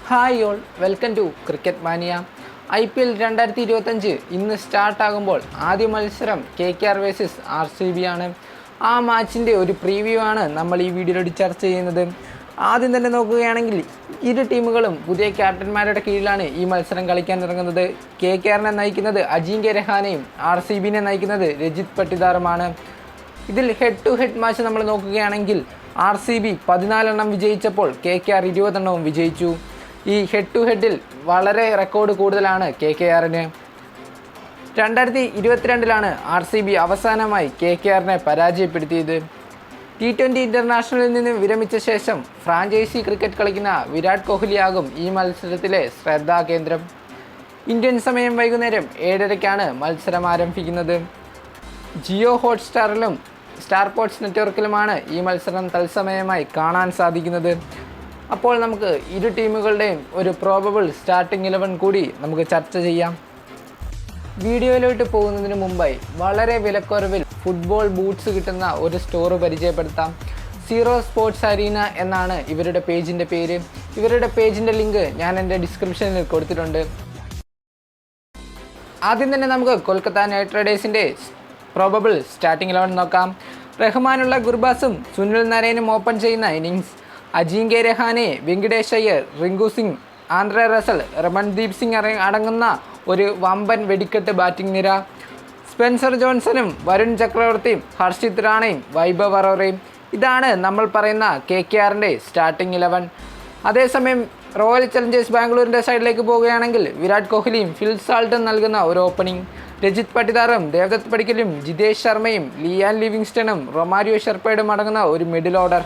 Hi all, welcome to cricket mania. IPL 2025 ഇന്ന് സ്റ്റാർട്ടാകുമ്പോൾ ആദ്യ മത്സരം KKR വേഴ്സസ് RCB ആണ്. ആ മാച്ചിൻ്റെ ഒരു പ്രീവ്യൂ ആണ് നമ്മൾ ഈ വീഡിയോയിലൂടെ ചർച്ച ചെയ്യുന്നത്. ആദ്യം തന്നെ നോക്കുകയാണെങ്കിൽ ഇരു ടീമുകളും പുതിയ ക്യാപ്റ്റന്മാരുടെ കീഴിലാണ് ഈ മത്സരം കളിക്കാൻ ഇറങ്ങുന്നത്. KKRനെ നയിക്കുന്നത് അജിങ്ക്യ രഹാനെയും RCBനെ നയിക്കുന്നത് രജിത് പട്ടിദാറുമാണ്. ഇതിൽ ഹെഡ് ടു ഹെഡ് മാച്ച് നമ്മൾ നോക്കുകയാണെങ്കിൽ RCB 14 എണ്ണം വിജയിച്ചപ്പോൾ KKR 20 എണ്ണവും വിജയിച്ചു. ഈ ഹെഡ് ടു ഹെഡിൽ വളരെ റെക്കോർഡ് കൂടുതലാണ് KKRന്. 2022 RCB അവസാനമായി KKRനെ പരാജയപ്പെടുത്തിയത്. T20 ഇൻ്റർനാഷണലിൽ നിന്ന് വിരമിച്ച ശേഷം ഫ്രാഞ്ചൈസി ക്രിക്കറ്റ് കളിക്കുന്ന വിരാട് കോഹ്ലിയാകും ഈ മത്സരത്തിലെ ശ്രദ്ധാകേന്ദ്രം. ഇന്ത്യൻ സമയം വൈകുന്നേരം 7:30 മത്സരം ആരംഭിക്കുന്നത്. ജിയോ ഹോട്ട്സ്റ്റാറിലും സ്റ്റാർ സ്പോർട്സ് നെറ്റ്വർക്കിലുമാണ് ഈ മത്സരം തത്സമയമായി കാണാൻ സാധിക്കുന്നത്. അപ്പോൾ നമുക്ക് ഇരു ടീമുകളുടെയും ഒരു പ്രോബബിൾ സ്റ്റാർട്ടിംഗ് 11 കൂടി നമുക്ക് ചർച്ച ചെയ്യാം. വീഡിയോയിലോട്ട് പോകുന്നതിന് മുമ്പായി വളരെ വിലക്കുറവിൽ ഫുട്ബോൾ ബൂട്ട്സ് കിട്ടുന്ന ഒരു സ്റ്റോർ പരിചയപ്പെടുത്താം. സീറോ സ്പോർട്സ് അരീന എന്നാണ് ഇവരുടെ പേജിൻ്റെ പേര്. ഇവരുടെ പേജിൻ്റെ ലിങ്ക് ഞാൻ എൻ്റെ ഡിസ്ക്രിപ്ഷനിൽ കൊടുത്തിട്ടുണ്ട്. ആദ്യം തന്നെ നമുക്ക് കൊൽക്കത്ത നൈറ്റ് റൈഡേഴ്സിൻ്റെ പ്രോബബിൾ സ്റ്റാർട്ടിംഗ് 11 നോക്കാം. റഹ്മാനുള്ള ഗുർബാസും സുനിൽ നരേനും ഓപ്പൺ ചെയ്യുന്ന innings. Ajinkya Rahane, Venkatesh Iyer, Rinku Singh, Andre Russell, Ramandeep Singh അടങ്ങുന്ന ഒരു വമ്പൻ വെടിക്കെട്ട് ബാറ്റിംഗ് നിര. സ്പെൻസർ ജോൺസണും വരുൺ ചക്രവർത്തിയും ഹർഷിത് റാണയും വൈഭവ് അറോറയും. ഇതാണ് നമ്മൾ പറയുന്ന KKRൻ്റെ സ്റ്റാർട്ടിംഗ് 11. അതേസമയം റോയൽ ചലഞ്ചേഴ്സ് ബാംഗ്ലൂരിൻ്റെ സൈഡിലേക്ക് പോവുകയാണെങ്കിൽ വിരാട് കോഹ്ലിയും ഫിൽ സാൾട്ടും നൽകുന്ന ഒരു ഓപ്പണിംഗ്. രജിത് പട്ടിദാറും ദേവദത്ത് പടിക്കലും ജിതേഷ് ശർമ്മയും ലിയാൻ ലിവിങ്സ്റ്റണും റൊമാരിയോ ഷെർപ്പേഡും അടങ്ങുന്ന ഒരു മിഡിൽ ഓർഡർ.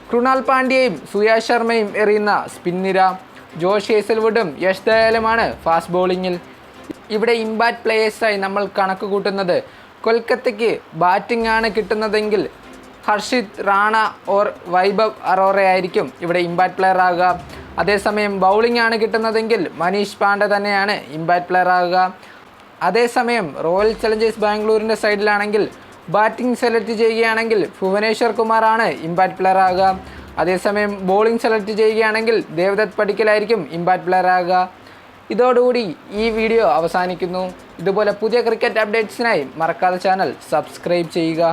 കൃണാൽ പാണ്ഡ്യയും സുയാഷ് ശർമ്മയും എറിയുന്ന സ്പിൻ നിര. ജോഷ് ഹേസൽവുഡും യശ് ദയാലുമാണ് ഫാസ്റ്റ് ബോളിങ്ങിൽ. ഇവിടെ ഇമ്പാക്റ്റ് പ്ലേയേഴ്സായി നമ്മൾ കണക്ക് കൂട്ടുന്നത് കൊൽക്കത്തയ്ക്ക് ബാറ്റിംഗ് ആണ് കിട്ടുന്നതെങ്കിൽ ഹർഷിത് റാണ ഓർ വൈഭവ് അറോറ ആയിരിക്കും ഇവിടെ ഇമ്പാക്റ്റ് പ്ലെയർ ആകുക. അതേസമയം ബൗളിംഗ് ആണ് കിട്ടുന്നതെങ്കിൽ മനീഷ് പാണ്ഡെ തന്നെയാണ് ഇമ്പാക്റ്റ് പ്ലെയർ ആകുക. അതേസമയം റോയൽ ചലഞ്ചേഴ്സ് ബാംഗ്ലൂരിൻ്റെ സൈഡിലാണെങ്കിൽ ബാറ്റിംഗ് സെലക്ട് ചെയ്യുകയാണെങ്കിൽ ഭുവനേശ്വർ കുമാറാണ് ഇമ്പാക്റ്റ് പ്ലെയർ ആകുക. അതേസമയം ബോളിംഗ് സെലക്ട് ചെയ്യുകയാണെങ്കിൽ ദേവദത്ത് പടിക്കലായിരിക്കും ഇമ്പാക്റ്റ് പ്ലെയർ ആകുക. ഇതോടുകൂടി ഈ വീഡിയോ അവസാനിക്കുന്നു. ഇതുപോലെ പുതിയ ക്രിക്കറ്റ് അപ്ഡേറ്റ്സിനായി മറക്കാതെ ചാനൽ സബ്സ്ക്രൈബ് ചെയ്യുക.